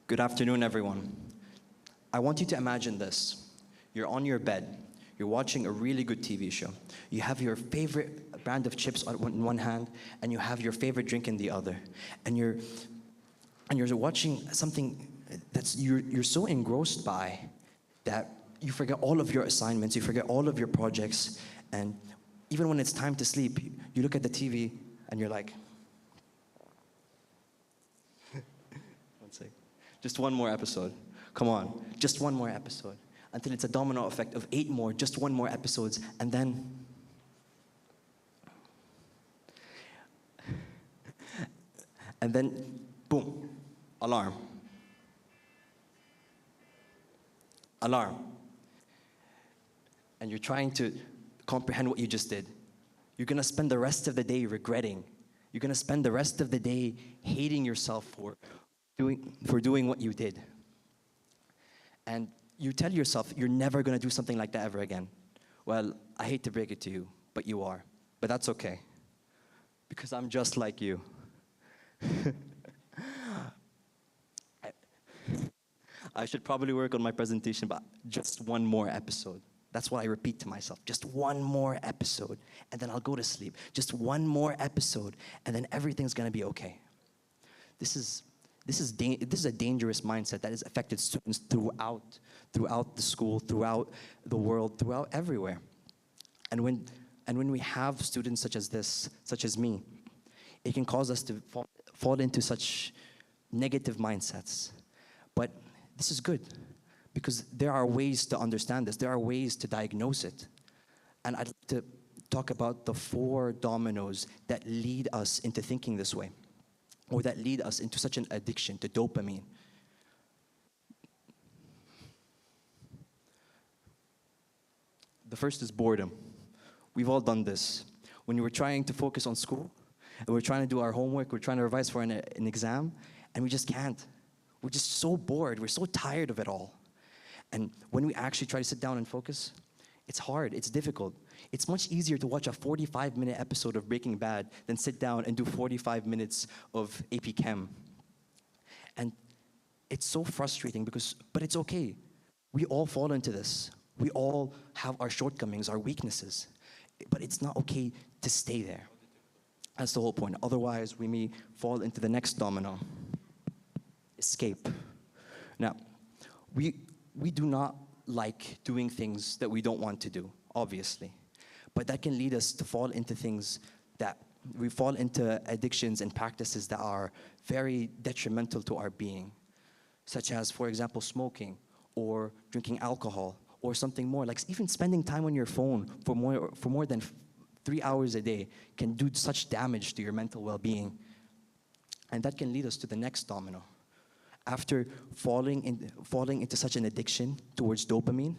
Good afternoon, everyone. I want you to imagine this. You're on your bed, you're watching a really good TV show. You have your favorite brand of chips in one hand, and you have your favorite drink in the other. And you're watching something that's you're so engrossed by that you forget all of your assignments, you forget all of your projects, and even when it's time to sleep, you look at the TV and you're like, one sec. Just one more episode. Come on, just one more episode. Until it's a domino effect of 8 more, just one more episodes, and then boom, alarm. Alarm. And you're trying to comprehend what you just did. You're gonna spend the rest of the day regretting. You're gonna spend the rest of the day hating yourself for doing what you did. And you tell yourself you're never gonna do something like that ever again. Well, I hate to break it to you, but you are. But that's okay, because I'm just like you. I should probably work on my presentation, but just one more episode. That's what I repeat to myself. Just one more episode, and then I'll go to sleep. Just one more episode, and then everything's gonna be okay. This is a dangerous mindset that has affected students throughout the school, throughout the world, throughout everywhere. And when we have students such as this, such as me, it can cause us to fall into such negative mindsets. But this is good, because there are ways to understand this. There are ways to diagnose it. And I'd like to talk about the 4 dominoes that lead us into thinking this way, or that lead us into such an addiction to dopamine. The first is boredom. We've all done this. When we're trying to focus on school, and we're trying to do our homework, we're trying to revise for an exam, and we just can't. We're just so bored, we're so tired of it all. And when we actually try to sit down and focus, it's hard, it's difficult. It's much easier to watch a 45-minute episode of Breaking Bad than sit down and do 45 minutes of AP Chem. And it's so frustrating but it's okay. We all fall into this. We all have our shortcomings, our weaknesses. But it's not okay to stay there. That's the whole point. Otherwise, we may fall into the next domino. Escape. Now, we do not like doing things that we don't want to do, obviously. But that can lead us to fall into things that we fall into addictions and practices that are very detrimental to our being, such as, for example, smoking or drinking alcohol or something more, like even spending time on your phone for more than 3 hours a day can do such damage to your mental well-being. And that can lead us to the next domino. After falling into such an addiction towards dopamine,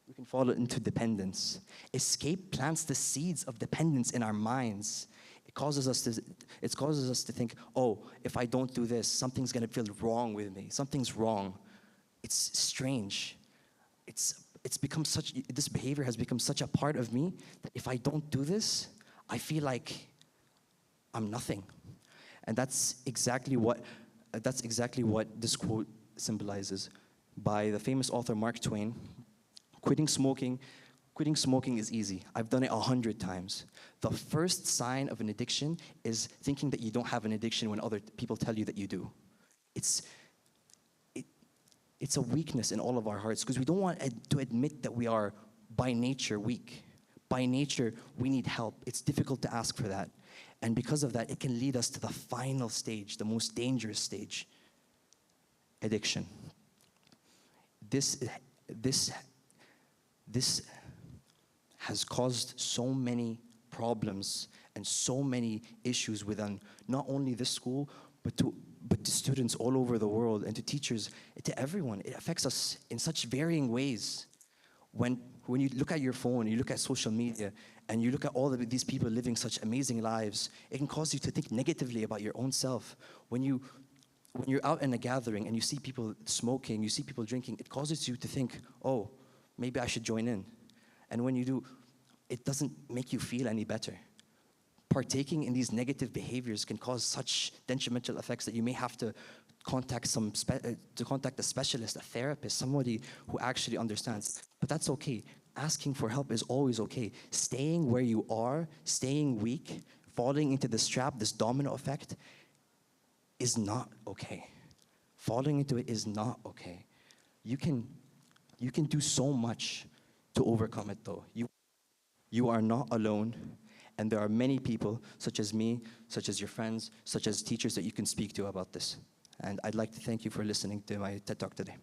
we can fall into dependence. Escape plants the seeds of dependence in our minds. It causes us to think, oh, if I don't do this, something's gonna feel wrong with me. Something's wrong. It's strange. This behavior has become such a part of me that if I don't do this, I feel like I'm nothing. And that's exactly what this quote symbolizes. By the famous author Mark Twain, quitting smoking is easy. I've done it 100 times. The first sign of an addiction is thinking that you don't have an addiction when other people tell you that you do. It's a weakness in all of our hearts, because we don't want to admit that we are by nature weak. By nature, we need help. It's difficult to ask for that. And because of that, it can lead us to the final stage, the most dangerous stage, addiction. This has caused so many problems and so many issues within not only this school, but to students all over the world, and to teachers, to everyone. It affects us in such varying ways. When you look at your phone, you look at social media, and you look at all of these people living such amazing lives, it can cause you to think negatively about your own self. When you're out in a gathering and you see people smoking, you see people drinking, it causes you to think, oh, maybe I should join in. And when you do, it doesn't make you feel any better. partaking in these negative behaviors can cause such detrimental effects that you may have to contact to contact a specialist, a therapist, somebody who actually understands. But that's okay. Asking for help is always okay. Staying where you are, staying weak, falling into this trap, this domino effect, is not okay. Falling into it is not okay. You can do so much to overcome it though. You are not alone, and there are many people, such as me, such as your friends, such as teachers that you can speak to about this. And I'd like to thank you for listening to my TED Talk today.